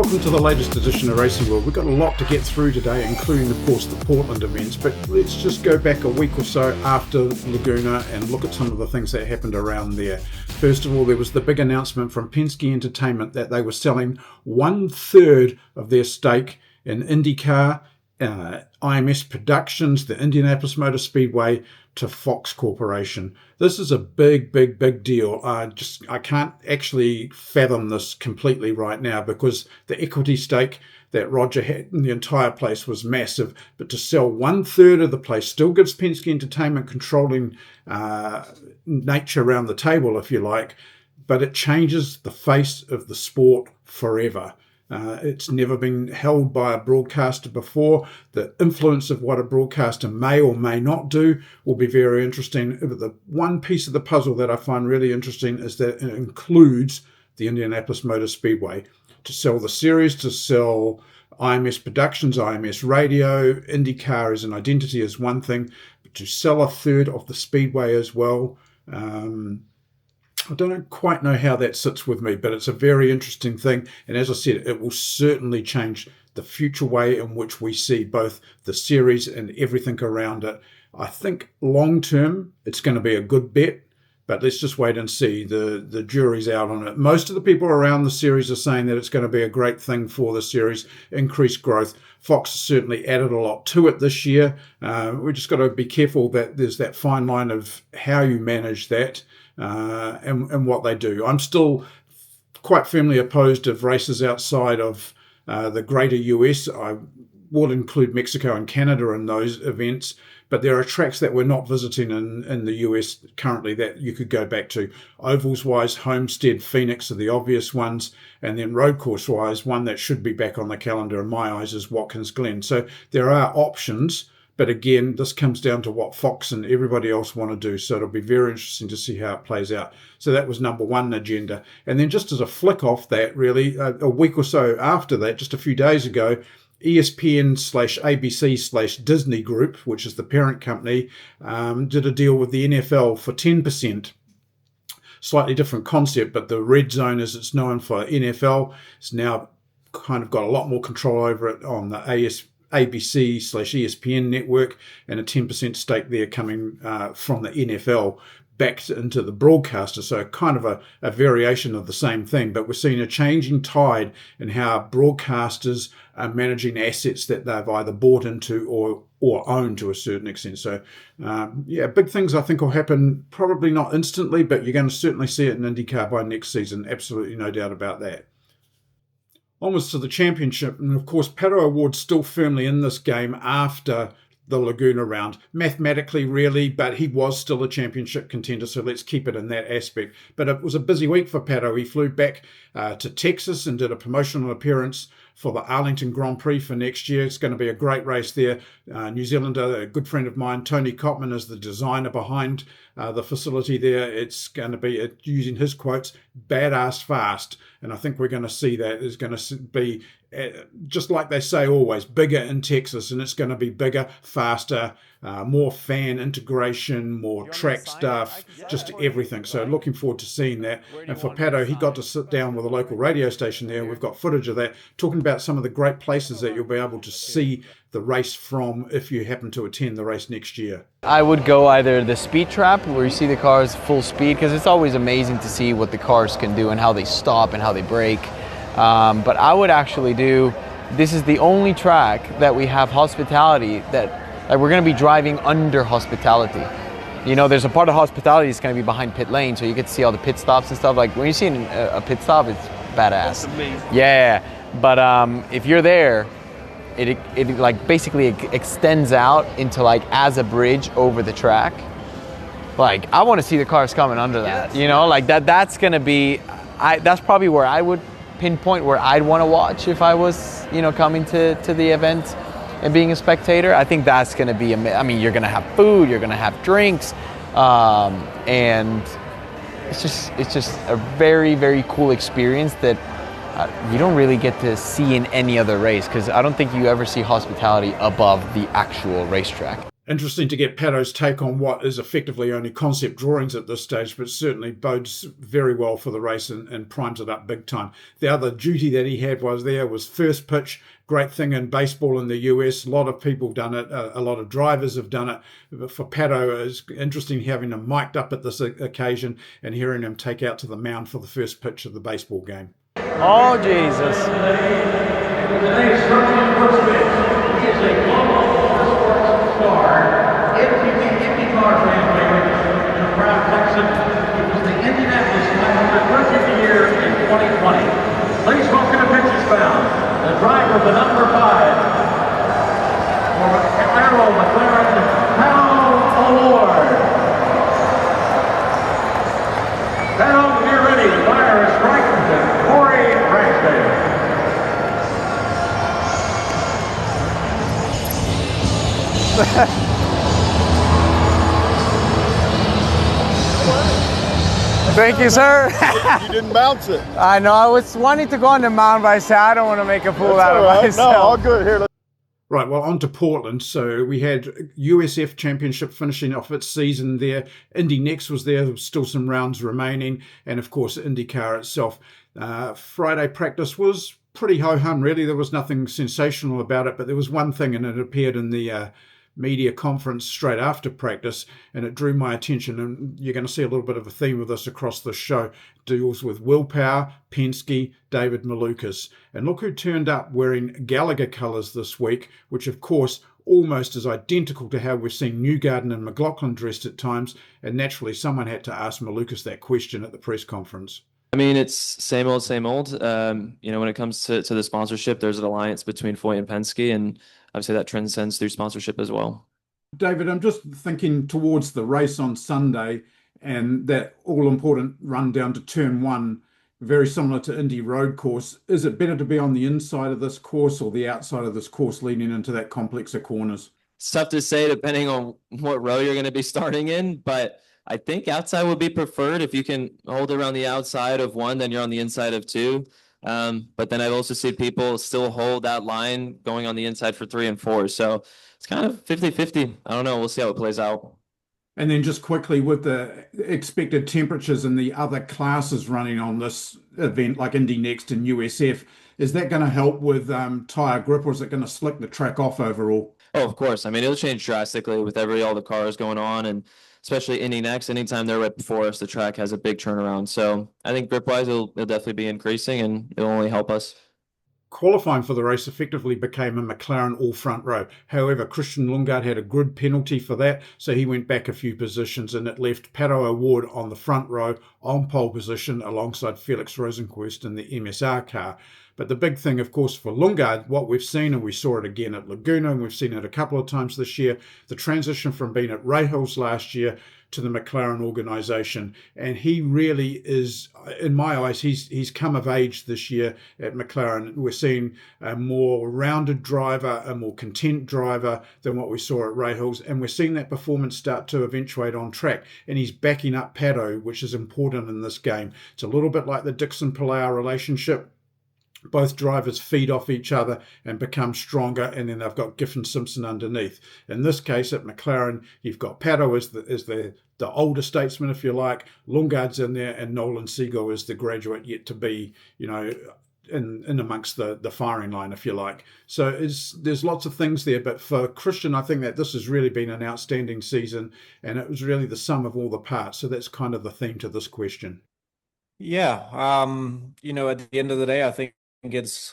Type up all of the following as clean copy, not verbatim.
welcome to the latest edition of Racing World. We've got a lot to get through today, including, of course, the Portland events, but let's just go back a week or so after Laguna and look at some of the things that happened around there. First of all, there was the big announcement from Penske Entertainment that they were selling 1/3 of their stake in INDYCAR, IMS Productions, the Indianapolis Motor Speedway, to Fox Corporation. This is a big deal. I can't actually fathom this completely right now because the equity stake that Roger had in the entire place was massive. But to sell 1/3 of the place still gives Penske Entertainment controlling nature around the table, if you like, but it changes the face of the sport forever. It's never been held by a broadcaster before. The influence of what a broadcaster may or may not do will be very interesting. The one piece of the puzzle that I find really interesting is that it includes the Indianapolis Motor Speedway. To sell the series, to sell IMS Productions, IMS Radio, IndyCar as an identity is one thing, but to sell 1/3 of the Speedway as well, I don't quite know how that sits with me, but it's a very interesting thing. And as I said, it will certainly change the future way in which we see both the series and everything around it. I think long term, it's going to be a good bet, but let's just wait and see. The jury's out on it. Most of the people around the series are saying that it's going to be a great thing for the series, increased growth. Fox has certainly added a lot to it this year. We just got to be careful that there's that fine line of how you manage that. And what they do. I'm still quite firmly opposed of races outside of the greater US. I will include Mexico and Canada in those events, but there are tracks that we're not visiting in the US currently that you could go back to. Ovals-wise, Homestead, Phoenix are the obvious ones, and then road course-wise, one that should be back on the calendar in my eyes is Watkins Glen. So there are options. But again, this comes down to what Fox and everybody else want to do. So it'll be very interesting to see how it plays out. So that was number one agenda. And then just as a flick off that, really, a week or so after that, just a few days ago, ESPN/ABC/Disney Group, which is the parent company, did a deal with the NFL for 10%. Slightly different concept, but the red zone, as it's known for NFL, has now kind of got a lot more control over it on the ABC/ESPN network, and a 10% stake there coming from the NFL back into the broadcaster. So kind of a variation of the same thing, but we're seeing a changing tide in how broadcasters are managing assets that they've either bought into or own to a certain extent. So big things I think will happen, probably not instantly, but you're going to certainly see it in IndyCar by next season. Absolutely no doubt about that. Onwards to the championship, and of course Pato Award's still firmly in this game after the Laguna round. Mathematically, really, but he was still a championship contender, so let's keep it in that aspect. But it was a busy week for Pato. He flew back to Texas and did a promotional appearance for the Arlington Grand Prix for next year. It's going to be a great race there. New Zealander, a good friend of mine, Tony Cotman, is the designer behind the facility there. It's going to be, using his quotes, badass fast. And I think we're going to see that. It's going to be, just like they say always, bigger in Texas, and it's going to be bigger, faster, more fan integration, more track stuff, just everything. So looking forward to seeing that. And for Pato, he got to sit down with a local radio station there. We've got footage of that, talking about some of the great places that you'll be able to see the race from if you happen to attend the race next year. I would go either the speed trap, where you see the cars full speed, because it's always amazing to see what the cars can do and how they stop and how they brake. But I would actually do, this is the only track that we have hospitality that, like, we're going to be driving under hospitality. You know, there's a part of hospitality that's going to be behind pit lane, so you get to see all the pit stops and stuff. Like when you see a pit stop, it's badass. That's amazing. Yeah, but if you're there, it like basically extends out into like as a bridge over the track. Like I want to see the cars coming under that. Yes. You know, like that's going to be, that's probably where I would pinpoint where I'd want to watch if I was, you know, coming to the event and being a spectator. I think that's going to be, I mean, you're going to have food, you're going to have drinks, and it's just a very, very cool experience that you don't really get to see in any other race, because I don't think you ever see hospitality above the actual racetrack. Interesting to get Pato's take on what is effectively only concept drawings at this stage, but certainly bodes very well for the race and primes it up big time. The other duty that he had was first pitch. Great thing in baseball in the US. A lot of people done it. A lot of drivers have done it. But for Pato, it's interesting having him mic'd up at this occasion and hearing him take out to the mound for the first pitch of the baseball game. Oh, Jesus. Today's starting first pitch, he is a global sports star, NTT INDYCAR fan favorite, and a proud Texan. He was the Indianapolis 500 Rookie of the Year in 2020. Please welcome to pitches bound, the driver of the number 5 for Arrow McLaren, Palou. Pato, when you're ready, the fire is strike to Corey Ragsdale. Thank you, sir. You didn't bounce it. I know. I was wanting to go on the mound, but I said I don't want to make a fool out of myself. No, all good. Here, Right, well, on to Portland. So we had USF Championship finishing off its season there. Indy Next was there. There was still some rounds remaining. And, of course, IndyCar itself. Friday practice was pretty ho-hum, really. There was nothing sensational about it. But there was one thing, and it appeared in the media conference straight after practice, and it drew my attention. And you're going to see a little bit of a theme of this across the show. It deals with Willpower, Penske, David Malukas. And look who turned up wearing Gallagher colours this week, which of course almost is identical to how we've seen Newgarden and McLaughlin dressed at times. And naturally someone had to ask Malukas that question at the press conference. I mean, it's same old, same old. When it comes to the sponsorship, there's an alliance between Foyt and Penske, and obviously that transcends through sponsorship as well. David, I'm just thinking towards the race on Sunday and that all-important run down to turn 1, very similar to Indy Road Course. Is it better to be on the inside of this course or the outside of this course leading into that complex of corners? It's tough to say depending on what row you're going to be starting in, but I think outside would be preferred. If you can hold around the outside of 1, then you're on the inside of 2. But then I've also seen people still hold that line going on the inside for 3 and 4. So it's kind of 50-50. I don't know. We'll see how it plays out. And then just quickly, with the expected temperatures and the other classes running on this event, like Indy Next and USF, is that going to help with tyre grip, or is it going to slick the track off overall? Oh, of course. I mean, it'll change drastically with all the cars going on, and especially Indy Next. Anytime they're right before us, the track has a big turnaround. So I think grip-wise, it'll definitely be increasing, and it'll only help us. Qualifying for the race effectively became a McLaren all front row. However, Christian Lundgaard had a grid penalty for that, so he went back a few positions, and it left Pato O'Ward on the front row on pole position alongside Felix Rosenqvist in the MSR car. But the big thing, of course, for Lundgaard, what we've seen, and we saw it again at Laguna, and we've seen it a couple of times this year, the transition from being at Rahals last year to the McLaren organisation. And he really is, in my eyes, he's come of age this year at McLaren. We're seeing a more rounded driver, a more content driver than what we saw at Rahals. And we're seeing that performance start to eventuate on track. And he's backing up Pato, which is important in this game. It's a little bit like the Dixon-Palou relationship. Both drivers feed off each other and become stronger, and then they've got Giffen Simpson underneath. In this case, at McLaren, you've got Pato as the older statesman, if you like. Lundgaard's in there, and Nolan Siegel is the graduate yet to be, in amongst the firing line, if you like. So there's lots of things there. But for Christian, I think that this has really been an outstanding season, and it was really the sum of all the parts. So that's kind of the theme to this question. Yeah. At the end of the day, I think it's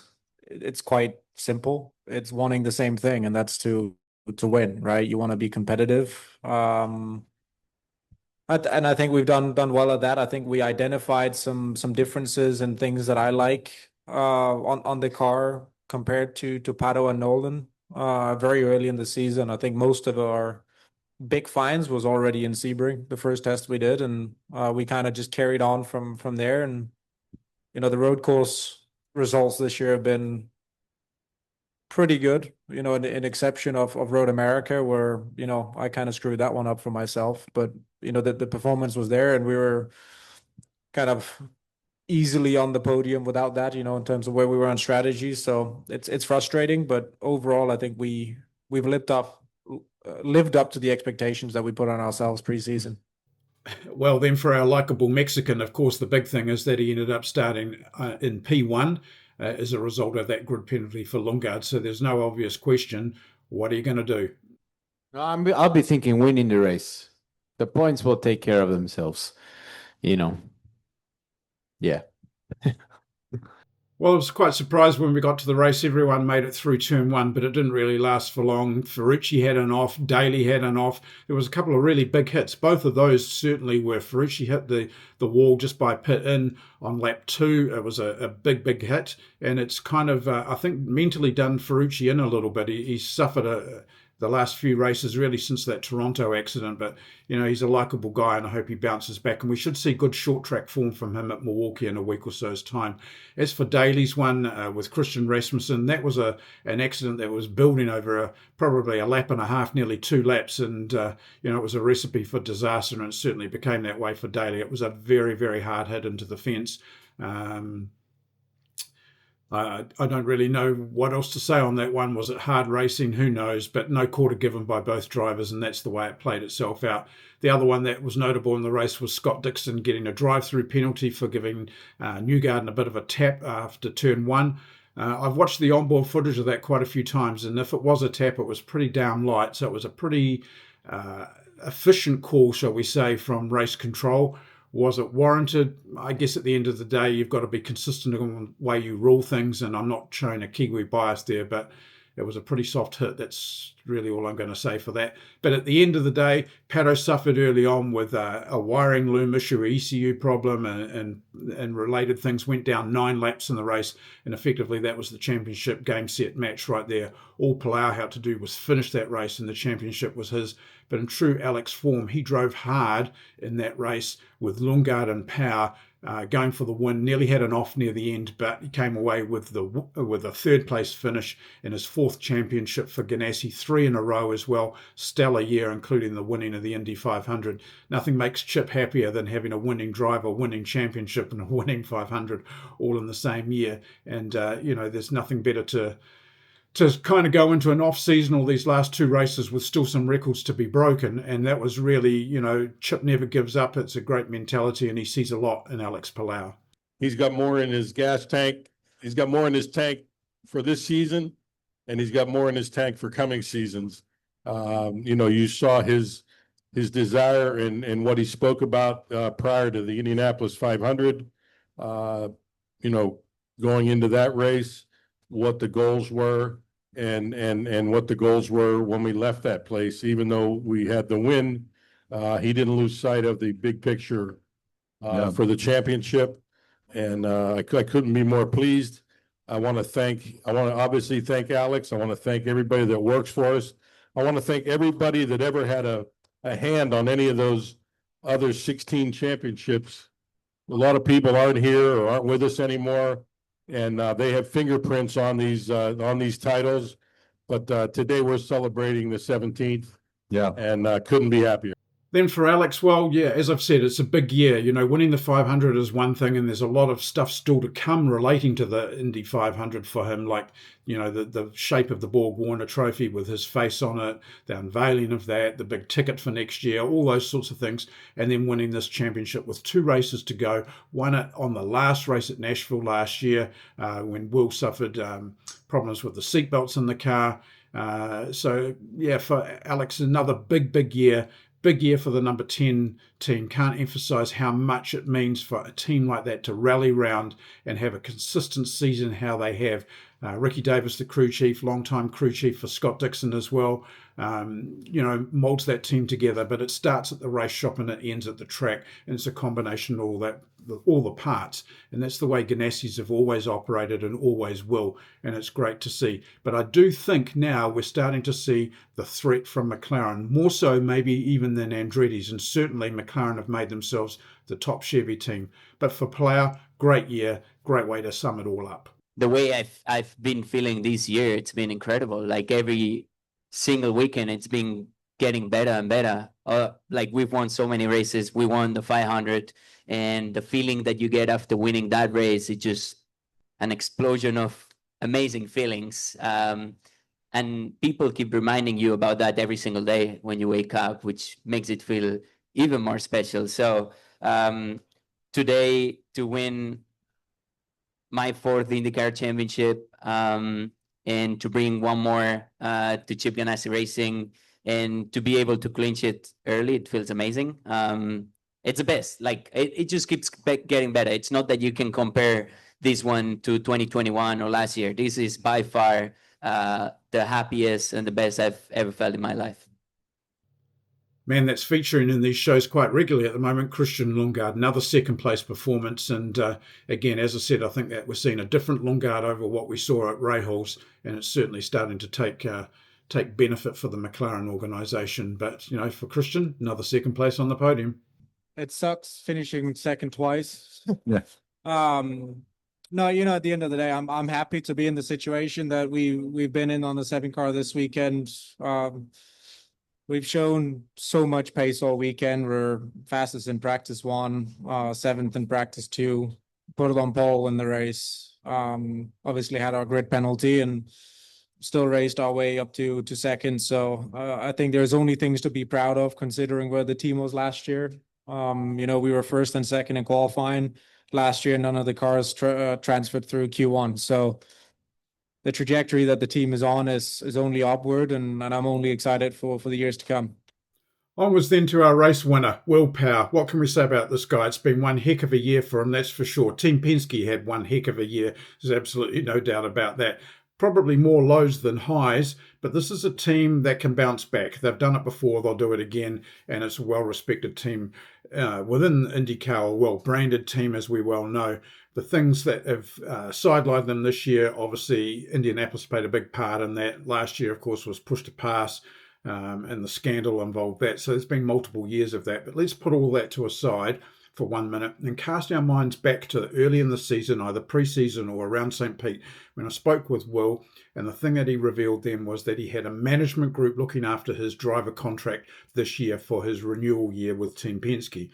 quite simple. It's wanting the same thing, and that's to win, right? You want to be competitive. And I think we've done well at that. I think we identified some differences and things that I like on the car compared to Pato and Nolan very early in the season. I think most of our big finds was already in Sebring, the first test we did, and we kind of just carried on from there. And the road course results this year have been pretty good, an exception of Road America, where I kind of screwed that one up for myself. But the performance was there, and we were kind of easily on the podium without that, in terms of where we were on strategy. So it's frustrating, but overall I think we've lived up lived up to the expectations that we put on ourselves preseason. Well, then for our likable Mexican, of course, the big thing is that he ended up starting in P1 as a result of that grid penalty for Lundgaard. So there's no obvious question. What are you going to do? I'll be thinking winning the race. The points will take care of themselves, you know. Yeah. Well, I was quite surprised when we got to the race. Everyone made it through turn one, but it didn't really last for long. Ferrucci had an off, Daly had an off. There was a couple of really big hits. Both of those certainly were. Ferrucci hit the wall just by pit in on lap 2. It was a big hit, and it's kind of, I think, mentally done Ferrucci in a little bit. He suffered the last few races really since that Toronto accident, but he's a likable guy, and I hope he bounces back, and we should see good short track form from him at Milwaukee in a week or so's time. As for Daly's one with Christian Rasmussen, that was an accident that was building over probably a lap and a half, nearly 2 laps, and it was a recipe for disaster, and it certainly became that way for Daly. It was a very, very hard hit into the fence. I don't really know what else to say on that one. Was it hard racing? Who knows? But no quarter given by both drivers, and that's the way it played itself out. The other one that was notable in the race was Scott Dixon getting a drive-through penalty for giving Newgarden a bit of a tap after turn 1. I've watched the onboard footage of that quite a few times, and if it was a tap, it was pretty damn light. So it was a pretty efficient call, shall we say, from race control. Was it warranted? I guess at the end of the day, you've got to be consistent in the way you rule things, and I'm not showing a Kiwi bias there, but it was a pretty soft hit. That's really all I'm going to say for that. But at the end of the day, Pato suffered early on with a wiring loom issue, ECU problem, and related things. Went down 9 laps in the race, and effectively that was the championship game set match right there. All Palou had to do was finish that race, and the championship was his. But in true Alex form, he drove hard in that race with Lundgaard and Power going for the win. Nearly had an off near the end, but he came away with a third place finish in his 4th championship for Ganassi, 3 in a row as well. Stellar year, including the winning of the Indy 500. Nothing makes Chip happier than having a winning driver, winning championship, and a winning 500 all in the same year. And there's nothing better to kind of go into an off-season or these last 2 races with still some records to be broken. And that was really, Chip never gives up. It's a great mentality, and he sees a lot in Alex Palou. He's got more in his gas tank. He's got more in his tank for this season, and he's got more in his tank for coming seasons. You saw his desire and what he spoke about prior to the Indianapolis 500, going into that race, what the goals were and what the goals were when we left that place. Even though we had the win, he didn't lose sight of the big picture for the championship. And I couldn't be more pleased. I want to obviously thank Alex. I want to thank everybody that works for us. I want to thank everybody that ever had a hand on any of those other 16 championships. A lot of people aren't here or aren't with us anymore, and they have fingerprints on these titles. But today we're celebrating the 17th. Yeah. And couldn't be happier. Then for Alex, well, yeah, as I've said, it's a big year. Winning the 500 is one thing, and there's a lot of stuff still to come relating to the Indy 500 for him, like, the shape of the Borg Warner trophy with his face on it, the unveiling of that, the big ticket for next year, all those sorts of things, and then winning this championship with 2 races to go. Won it on the last race at Nashville last year when Will suffered problems with the seatbelts in the car. So, yeah, for Alex, another big year. Big year for the number 10 team. Can't emphasize how much it means for a team like that to rally round and have a consistent season how they have. Ricky Davis, the crew chief, long-time crew chief for Scott Dixon as well, molds that team together. But it starts at the race shop and it ends at the track. And it's a combination of all the parts. And that's the way Ganassis have always operated and always will. And it's great to see. But I do think now we're starting to see the threat from McLaren, more so maybe even than Andretti's. And certainly McLaren have made themselves the top Chevy team. But for Palou, great year, great way to sum it all up. The way I've been feeling this year, it's been incredible. Like every single weekend, it's been getting better and better. Like we've won so many races. We won the 500, and the feeling that you get after winning that race is just an explosion of amazing feelings. And people keep reminding you about that every single day when you wake up, which makes it feel even more special. So today, to win my fourth IndyCar championship, and to bring one more to Chip Ganassi Racing, and to be able to clinch it early, it feels amazing. It's the best. Like it just keeps getting better. It's not that you can compare this one to 2021 or last year. This is by far the happiest and the best I've ever felt in my life. Man, that's featuring in these shows quite regularly at the moment. Christian Lundgaard, another second place performance. And again, as I said, I think that we're seeing a different Lundgaard over what we saw at Rahals, and it's certainly starting to take benefit for the McLaren organisation. But, you know, for Christian, another second place on the podium. It sucks finishing second twice. Yeah. No, you know, at the end of the day, I'm happy to be in the situation that we've been in on the 7 car this weekend. We've shown so much pace all weekend. We're fastest in practice 1, seventh in practice 2, put it on pole in the race. Obviously had our grid penalty and still raced our way up to second. So I think there's only things to be proud of considering where the team was last year. You know, we were first and second in qualifying last year. None of the cars transferred through Q1. So the trajectory that the team is on is only upward, and I'm only excited for the years to come. Onwards then to our race winner, Will Power. What can we say about this guy? It's been one heck of a year for him, that's for sure. Team Penske had one heck of a year. There's absolutely no doubt about that. Probably more lows than highs, but this is a team that can bounce back. They've done it before, they'll do it again, and it's a well-respected team within IndyCar, a well-branded team, as we well know. The things that have sidelined them this year, obviously, Indianapolis played a big part in that. Last year, of course, was pushed to pass, and the scandal involved that. So there's been multiple years of that. But let's put all that to a side for 1 minute and cast our minds back to early in the season, either pre-season or around St. Pete, when I spoke with Will, and the thing that he revealed then was that he had a management group looking after his driver contract this year for his renewal year with Team Penske.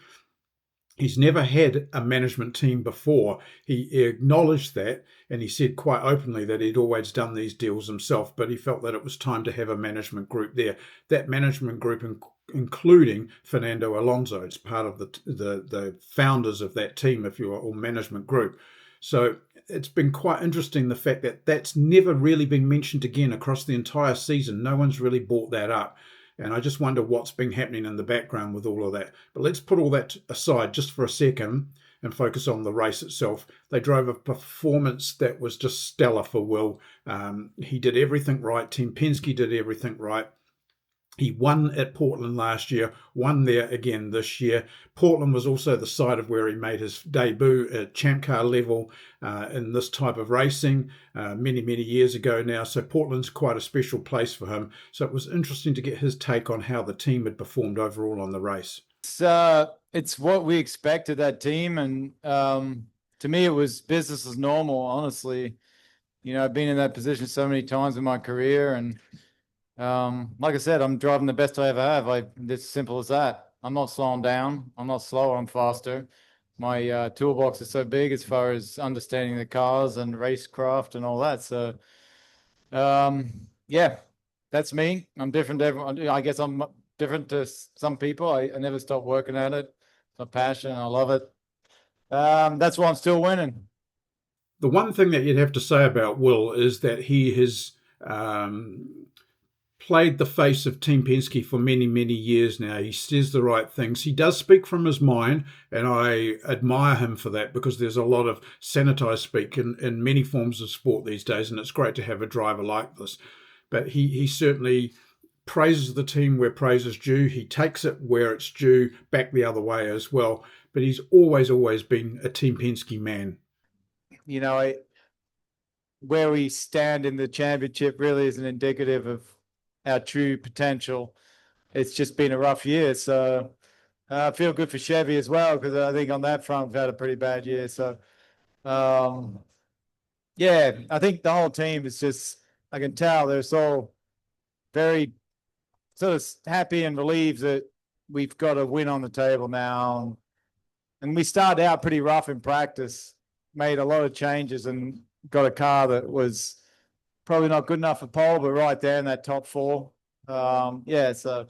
He's never had a management team before. He acknowledged that, and he said quite openly that he'd always done these deals himself, but he felt that it was time to have a management group there. That management group, including Fernando Alonso, it's part of the founders of that team, if you will, or management group. So it's been quite interesting, the fact that that's never really been mentioned again across the entire season. No one's really brought that up. And I just wonder what's been happening in the background with all of that. But let's put all that aside just for a second and focus on the race itself. They drove a performance that was just stellar for Will. He did everything right. Team Penske did everything right. He won at Portland last year, won there again this year. Portland was also the site of where he made his debut at Champ Car level in this type of racing many, many years ago now. So Portland's quite a special place for him. So it was interesting to get his take on how the team had performed overall on the race. It's what we expected, that team. And to me, it was business as normal, honestly. You know, I've been in that position so many times in my career, and like I said, I'm driving the best I ever have. It's simple as that. I'm not slowing down. I'm not slower. I'm faster. My toolbox is so big as far as understanding the cars and racecraft and all that. So, yeah, that's me. I'm different to everyone. I guess I'm different to some people. I never stop working at it. It's my passion. I love it. That's why I'm still winning. The one thing that you'd have to say about Will is that he has played the face of Team Penske for many, many years now. He says the right things. He does speak from his mind, and I admire him for that, because there's a lot of sanitized speak in many forms of sport these days, and it's great to have a driver like this. But he certainly praises the team where praise is due. He takes it where it's due, back the other way as well. But he's always been a Team Penske man. You know, where we stand in the championship really isn't indicative of our true potential. It's just been a rough year. So I feel good for Chevy as well, because I think on that front we've had a pretty bad year. So yeah, I think the whole team is just, I can tell they're so very sort of happy and relieved that we've got a win on the table now. And we started out pretty rough in practice, made a lot of changes, and got a car that was probably not good enough for pole, but right there in that top four. Yeah, it's a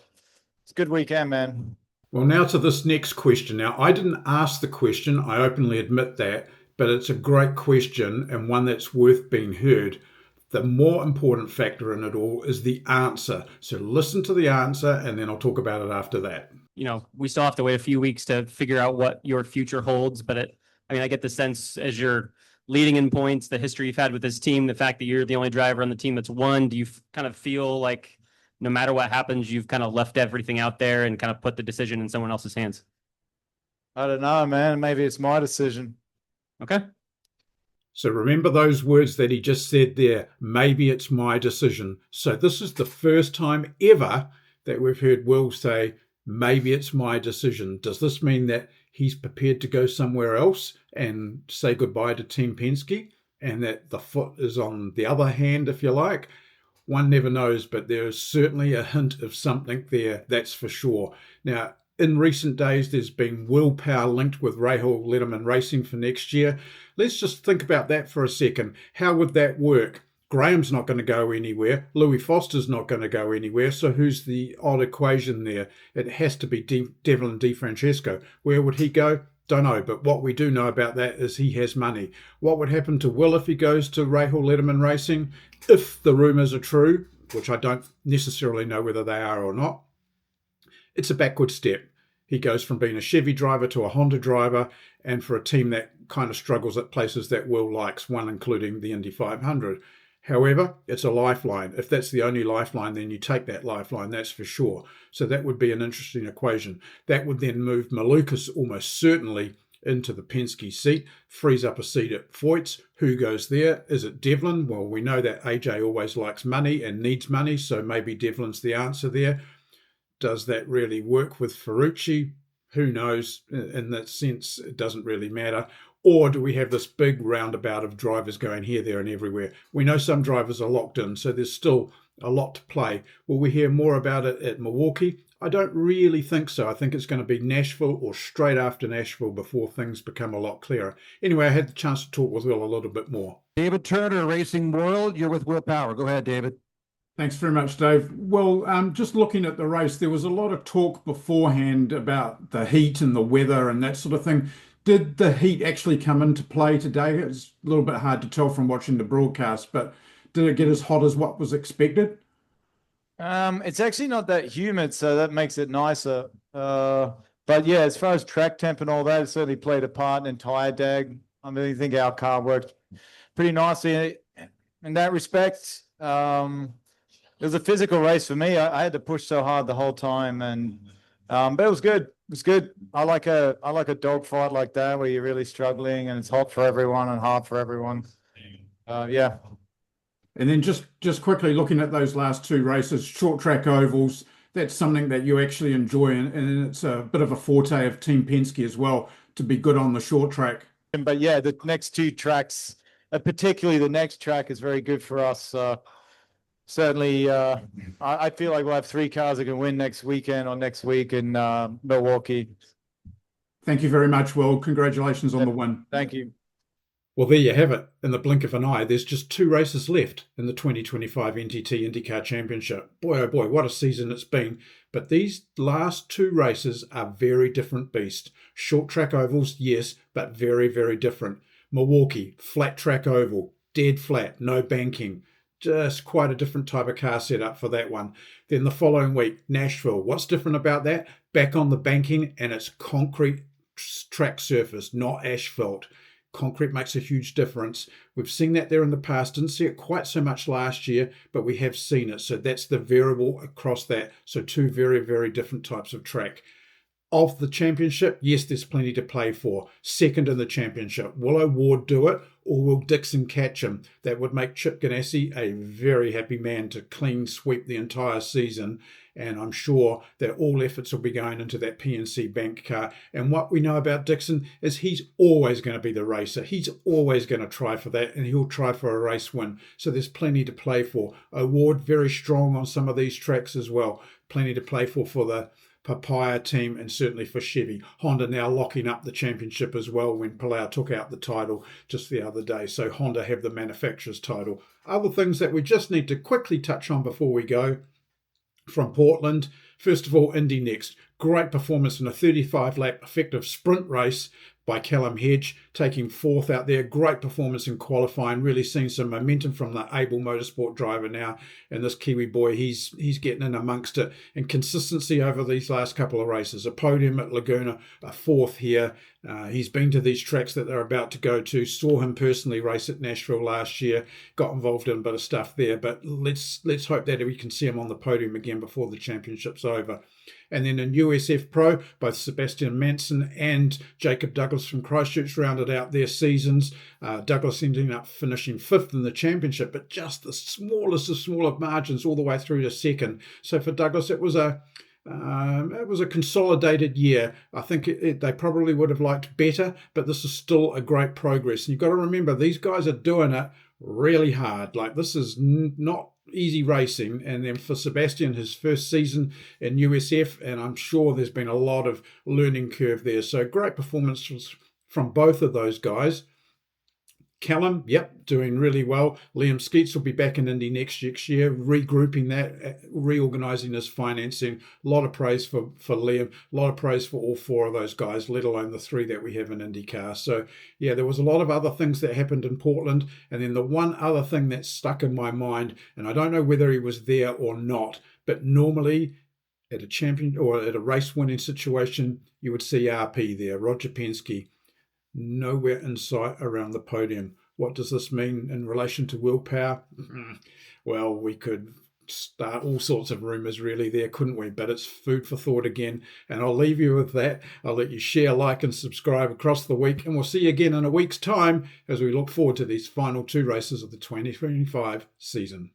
good weekend, man. Well, now to this next question. Now, I didn't ask the question, I openly admit that, but it's a great question and one that's worth being heard. The more important factor in it all is the answer. So listen to the answer and then I'll talk about it after that. You know, we still have to wait a few weeks to figure out what your future holds, but I get the sense as you're leading in points, the history you've had with this team, the fact that you're the only driver on the team that's won, do you kind of feel like no matter what happens, you've kind of left everything out there and kind of put the decision in someone else's hands? I don't know, man. Maybe it's my decision. Okay. So remember those words that he just said there, maybe it's my decision. So this is the first time ever that we've heard Will say, maybe it's my decision. Does this mean that he's prepared to go somewhere else and say goodbye to Team Penske and that the foot is on the other hand, if you like? One never knows, but there is certainly a hint of something there, that's for sure. Now, in recent days, there's been willpower linked with Rahul Letterman Racing for next year. Let's just think about that for a second. How would that work? Graham's not going to go anywhere. Louis Foster's not going to go anywhere. So who's the odd equation there? It has to be Devlin DeFrancesco. Where would he go? Don't know. But what we do know about that is he has money. What would happen to Will if he goes to Rahul Letterman Racing? If the rumours are true, which I don't necessarily know whether they are or not, it's a backward step. He goes from being a Chevy driver to a Honda driver, and for a team that kind of struggles at places that Will likes, one including the Indy 500. However, it's a lifeline. If that's the only lifeline, then you take that lifeline, that's for sure. So that would be an interesting equation. That would then move Malukas almost certainly into the Penske seat, frees up a seat at Foyt's. Who goes there? Is it Devlin? Well, we know that AJ always likes money and needs money, so maybe Devlin's the answer there. Does that really work with Ferrucci? Who knows? In that sense, it doesn't really matter. Or do we have this big roundabout of drivers going here, there, and everywhere? We know some drivers are locked in, so there's still a lot to play. Will we hear more about it at Milwaukee? I don't really think so. I think it's going to be Nashville or straight after Nashville before things become a lot clearer. Anyway, I had the chance to talk with Will a little bit more. David Turner, Racing World. You're with Will Power. Go ahead, David. Thanks very much, Dave. Well, just looking at the race, there was a lot of talk beforehand about the heat and the weather and that sort of thing. Did the heat actually come into play today? It's a little bit hard to tell from watching the broadcast, but did it get as hot as what was expected? It's actually not that humid, so that makes it nicer. But yeah, as far as track temp and all that, it certainly played a part in tire dag. I mean, I think our car worked pretty nicely in that respect. It was a physical race for me. I had to push so hard the whole time, and but it was good. It was good. I like a dog fight like that where you're really struggling and it's hot for everyone and hard for everyone. Yeah. And then just quickly looking at those last two races, short track ovals, that's something that you actually enjoy, and it's a bit of a forte of Team Penske as well, to be good on the short track. But yeah, the next two tracks, particularly the next track, is very good for us. Certainly, I feel like we'll have three cars that can win next weekend or next week in Milwaukee. Thank you very much, Will. Congratulations on the win. Thank you. Well, there you have it. In the blink of an eye, there's just two races left in the 2025 NTT INDYCAR Championship. Boy, oh boy, what a season it's been. But these last two races are very different beasts. Short track ovals, yes, but very, very different. Milwaukee, flat track oval, dead flat, no banking. Just quite a different type of car setup for that one. Then the following week, Nashville. What's different about that? Back on the banking, and it's concrete track surface, not asphalt. Concrete makes a huge difference. We've seen that there in the past. Didn't see it quite so much last year, but we have seen it. So that's the variable across that. So two very, very different types of track. Of the championship, yes, there's plenty to play for. Second in the championship. Will O'Ward do it, or will Dixon catch him? That would make Chip Ganassi a very happy man to clean sweep the entire season. And I'm sure that all efforts will be going into that PNC Bank car. And what we know about Dixon is he's always going to be the racer. He's always going to try for that, and he'll try for a race win. So there's plenty to play for. O'Ward very strong on some of these tracks as well. Plenty to play for the Papaya team, and certainly for Chevy. Honda now locking up the championship as well when Palou took out the title just the other day. So Honda have the manufacturer's title. Other things that we just need to quickly touch on before we go from Portland. First of all, Indy Next. Great performance in a 35-lap effective sprint race by Callum Hedge, taking fourth out there. Great performance in qualifying, really seeing some momentum from the able motorsport driver now. And this Kiwi boy, he's getting in amongst it. And consistency over these last couple of races. A podium at Laguna, a fourth here. He's been to these tracks that they're about to go to. Saw him personally race at Nashville last year. Got involved in a bit of stuff there. But let's hope that we can see him on the podium again before the championship's over. And then in USF Pro, both Sebastian Manson and Jacob Douglas from Christchurch rounded out their seasons. Douglas ending up finishing fifth in the championship, but just the smallest of smaller margins all the way through to second. So for Douglas, it was a consolidated year. I think they probably would have liked better, but this is still a great progress. And you've got to remember, these guys are doing it really hard. Like, this is not easy racing. And then for Sebastian, his first season in USF, and I'm sure there's been a lot of learning curve there. So great performances from both of those guys. Callum, yep, doing really well. Liam Skeets will be back in Indy next year, regrouping that, reorganising his financing. A lot of praise for Liam, a lot of praise for all four of those guys, let alone the three that we have in IndyCar. So, yeah, there was a lot of other things that happened in Portland. And then the one other thing that stuck in my mind, and I don't know whether he was there or not, but normally at a champion or at a race winning situation, you would see RP there, Roger Penske. Nowhere in sight around the podium. What does this mean in relation to willpower? Well, we could start all sorts of rumours really there, couldn't we? But it's food for thought again. And I'll leave you with that. I'll let you share, like and subscribe across the week. And we'll see you again in a week's time as we look forward to these final two races of the 2025 season.